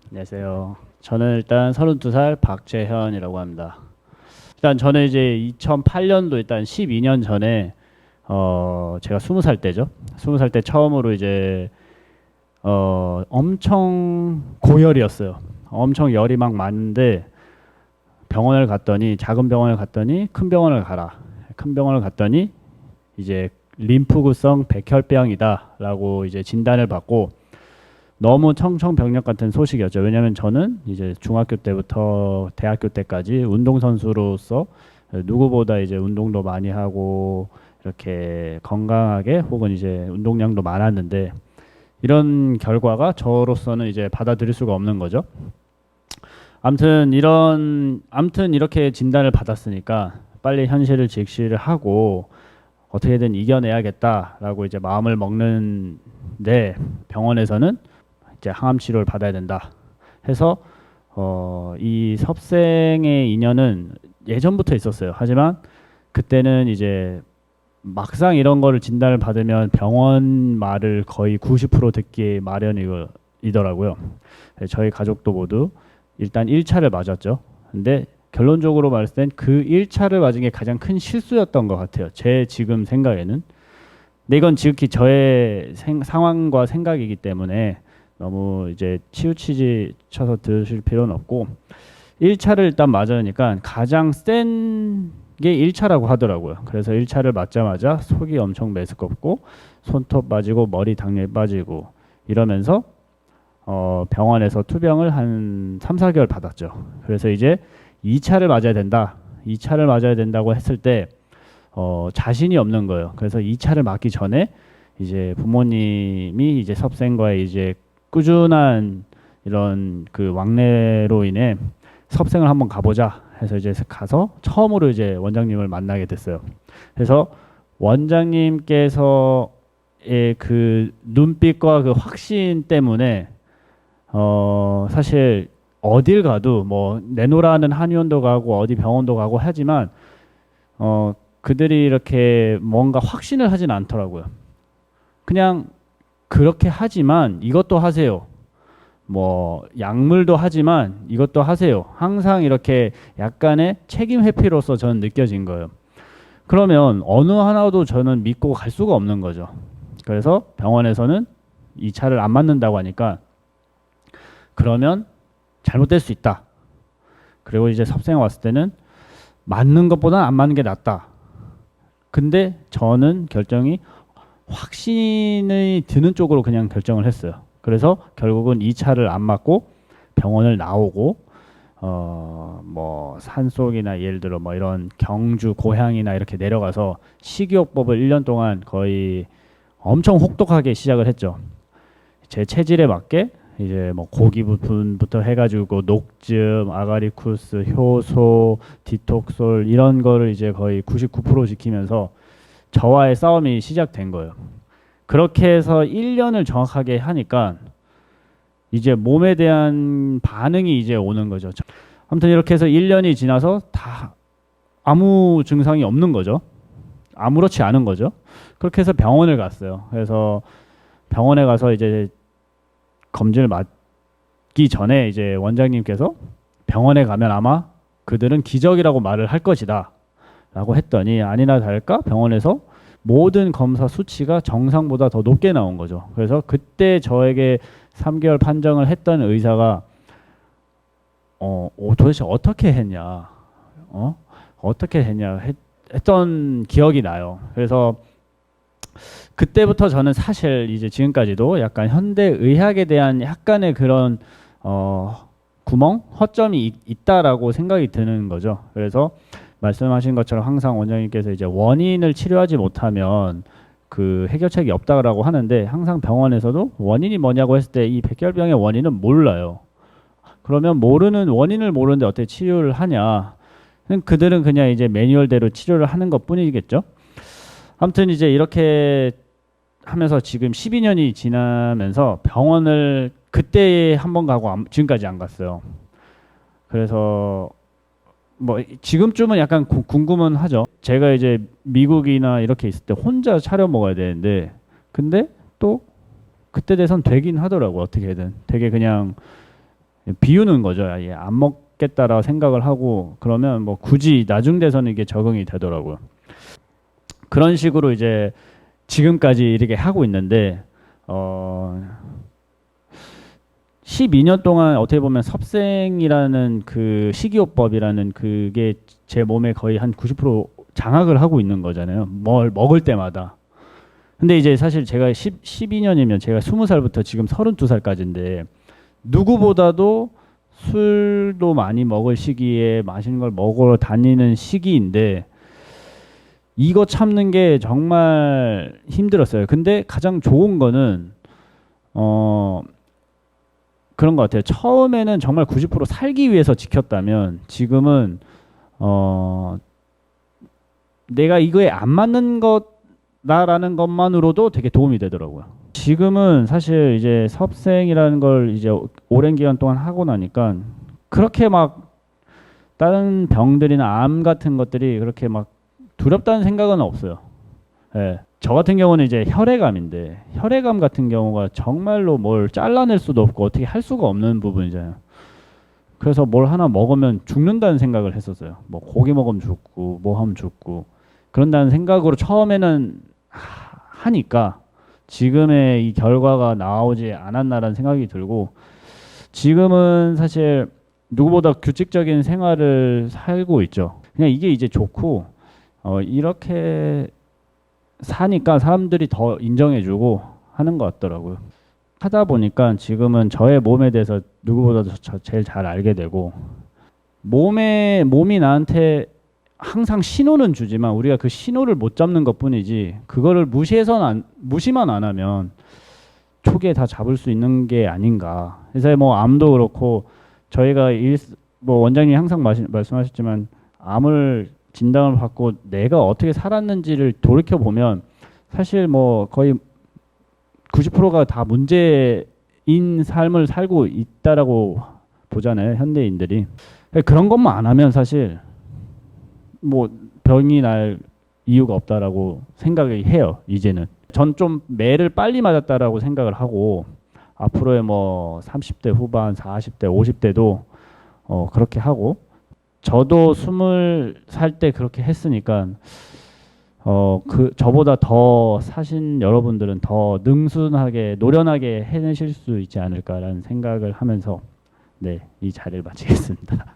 안녕하세요. 저는 일단 32살 박재현이라고 합니다. 일단 저는 이제 2008년도 일단 12년 전에 제가 20살 때죠. 20살 때 처음으로 이제 엄청 고열이었어요. 엄청 열이 막 많은데 병원을 갔더니 작은 병원을 갔더니 큰 병원을 가라. 큰 병원을 갔더니 이제 림프구성 백혈병이다라고 이제 진단을 받고 너무 청천벽력 같은 소식이었죠. 왜냐하면 저는 이제 중학교 때부터 대학교 때까지 운동선수로서 누구보다 이제 운동도 많이 하고 이렇게 건강하게 혹은 이제 운동량도 많았는데 이런 결과가 저로서는 이제 받아들일 수가 없는 거죠. 아무튼 이렇게 진단을 받았으니까 빨리 현실을 직시를 하고 어떻게든 이겨내야겠다라고 이제 마음을 먹는데 병원에서는 이제 항암 치료를 받아야 된다 해서 이 섭생의 인연은 예전부터 있었어요. 하지만 그때는 이제 막상 이런 거를 진단을 받으면 병원 말을 거의 90% 듣기 마련이더라고요. 저희 가족도 모두 일단 1차를 맞았죠. 근데 결론적으로 말했을 땐 그 1차를 맞은 게 가장 큰 실수였던 것 같아요. 제 지금 생각에는. 근데 이건 지극히 저의 상황과 생각이기 때문에 너무 이제 치우치지 쳐서 들으실 필요는 없고 1차를 일단 맞으니까 가장 센 게 1차라고 하더라고요. 그래서 1차를 맞자마자 속이 엄청 메스껍고 손톱 빠지고 머리 당뇨에 빠지고 이러면서 병원에서 투병을 한 3, 4개월 받았죠. 그래서 이제 2차를 맞아야 된다. 2차를 맞아야 된다고 했을 때 자신이 없는 거예요. 그래서 2차를 맞기 전에 이제 부모님이 이제 섭생과의 이제 꾸준한 이런 그 왕래로 인해 섭생을 한번 가보자 해서 이제 가서 처음으로 이제 원장님을 만나게 됐어요. 그래서 원장님께서의 그 눈빛과 그 확신 때문에 사실 어딜 가도 뭐 내노라는 한의원도 가고 어디 병원도 가고 하지만 그들이 이렇게 뭔가 확신을 하진 않더라고요. 그냥 그렇게 하지만 이것도 하세요. 뭐 약물도 하지만 이것도 하세요. 항상 이렇게 약간의 책임 회피로서 저는 느껴진 거예요. 그러면 어느 하나도 저는 믿고 갈 수가 없는 거죠. 그래서 병원에서는 이 차를 안 맞는다고 하니까 그러면 잘못될 수 있다. 그리고 이제 섭생에 왔을 때는 맞는 것보다 안 맞는 게 낫다. 근데 저는 결정이 확신이 드는 쪽으로 그냥 결정을 했어요. 그래서 결국은 2차를 안 맞고 병원을 나오고 뭐 산속이나 예를 들어 뭐 이런 경주 고향이나 이렇게 내려가서 식이요법을 1년 동안 거의 엄청 혹독하게 시작을 했죠. 제 체질에 맞게 이제 뭐 고기 부분부터 해가지고 녹즙, 아가리쿠스, 효소, 디톡솔 이런 거를 이제 거의 99% 지키면서 저와의 싸움이 시작된 거예요. 그렇게 해서 1년을 정확하게 하니까 이제 몸에 대한 반응이 이제 오는 거죠. 아무튼 이렇게 해서 1년이 지나서 다 아무 증상이 없는 거죠. 아무렇지 않은 거죠. 그렇게 해서 병원을 갔어요. 그래서 병원에 가서 이제 검진을 받기 전에 이제 원장님께서 병원에 가면 아마 그들은 기적이라고 말을 할 것이다 라고 했더니 아니나 다를까 병원에서 모든 검사 수치가 정상보다 더 높게 나온 거죠. 그래서 그때 저에게 3개월 판정을 했던 의사가 도대체 어떻게 했냐, 어떻게 했냐 했던 기억이 나요. 그래서 그때부터 저는 사실 이제 지금까지도 약간 현대 의학에 대한 약간의 그런 구멍, 허점이 있다라고 생각이 드는 거죠. 그래서 말씀하신 것처럼 항상 원장님께서 이제 원인을 치료하지 못하면 그 해결책이 없다라고 하는데 항상 병원에서도 원인이 뭐냐고 했을 때 이 백혈병의 원인은 몰라요. 그러면 모르는 원인을 모르는데 어떻게 치료를 하냐? 그들은 그냥 이제 매뉴얼대로 치료를 하는 것뿐이겠죠. 아무튼 이제 이렇게 하면서 지금 12년이 지나면서 병원을 그때 한 번 가고 지금까지 안 갔어요. 그래서 뭐 지금쯤은 약간 궁금은 하죠. 제가 이제 미국이나 이렇게 있을 때 혼자 차려 먹어야 되는데 근데 또 그때 돼선 되긴 하더라고. 어떻게든 되게 그냥 비우는 거죠. 아예 안 먹겠다라고 생각을 하고 그러면 뭐 굳이 나중 돼서는 이게 적응이 되더라고요. 그런 식으로 이제 지금까지 이렇게 하고 있는데 12년 동안 어떻게 보면 섭생이라는 그 식이요법이라는 그게 제 몸에 거의 한 90% 장악을 하고 있는 거잖아요. 뭘 먹을 때마다. 근데 이제 사실 제가 12년이면 제가 20살부터 지금 32살까지인데 누구보다도 술도 많이 먹을 시기에 맛있는 걸 먹으러 다니는 시기인데 이거 참는 게 정말 힘들었어요. 근데 가장 좋은 거는 그런 것 같아요. 처음에는 정말 90% 살기 위해서 지켰다면 지금은 내가 이거에 안 맞는 거다라는 것만으로도 되게 도움이 되더라고요. 지금은 사실 이제 섭생이라는 걸 이제 오랜 기간 동안 하고 나니까 그렇게 막 다른 병들이나 암 같은 것들이 그렇게 막 두렵다는 생각은 없어요. 예. 저 같은 경우는 이제 혈액암인데 혈액암 같은 경우가 정말로 뭘 잘라낼 수도 없고 어떻게 할 수가 없는 부분이잖아요. 그래서 뭘 하나 먹으면 죽는다는 생각을 했었어요. 뭐 고기 먹으면 죽고 뭐 하면 죽고 그런다는 생각으로 처음에는 하니까 지금의 이 결과가 나오지 않았나라는 생각이 들고 지금은 사실 누구보다 규칙적인 생활을 살고 있죠. 그냥 이게 이제 좋고 이렇게 사니까 사람들이 더 인정해주고 하는 것 같더라고요. 하다 보니까 지금은 저의 몸에 대해서 누구보다도 제일 잘 알게 되고 몸이 나한테 항상 신호는 주지만 우리가 그 신호를 못 잡는 것뿐이지 그거를 무시만 안 하면 초기에 다 잡을 수 있는 게 아닌가. 그래서 뭐 암도 그렇고 저희가 뭐 원장님이 항상 말씀하셨지만 암을 진단을 받고 내가 어떻게 살았는지를 돌이켜 보면 사실 뭐 거의 90%가 다 문제인 삶을 살고 있다라고 보잖아요, 현대인들이. 그런 것만 안 하면 사실 뭐 병이 날 이유가 없다라고 생각을 해요, 이제는. 전 좀 매를 빨리 맞았다라고 생각을 하고 앞으로의 뭐 30대 후반, 40대, 50대도 그렇게 하고 저도 20살 때 그렇게 했으니까 저보다 더 사신 여러분들은 더 능순하게 노련하게 해내실 수 있지 않을까라는 생각을 하면서 네, 이 자리를 마치겠습니다.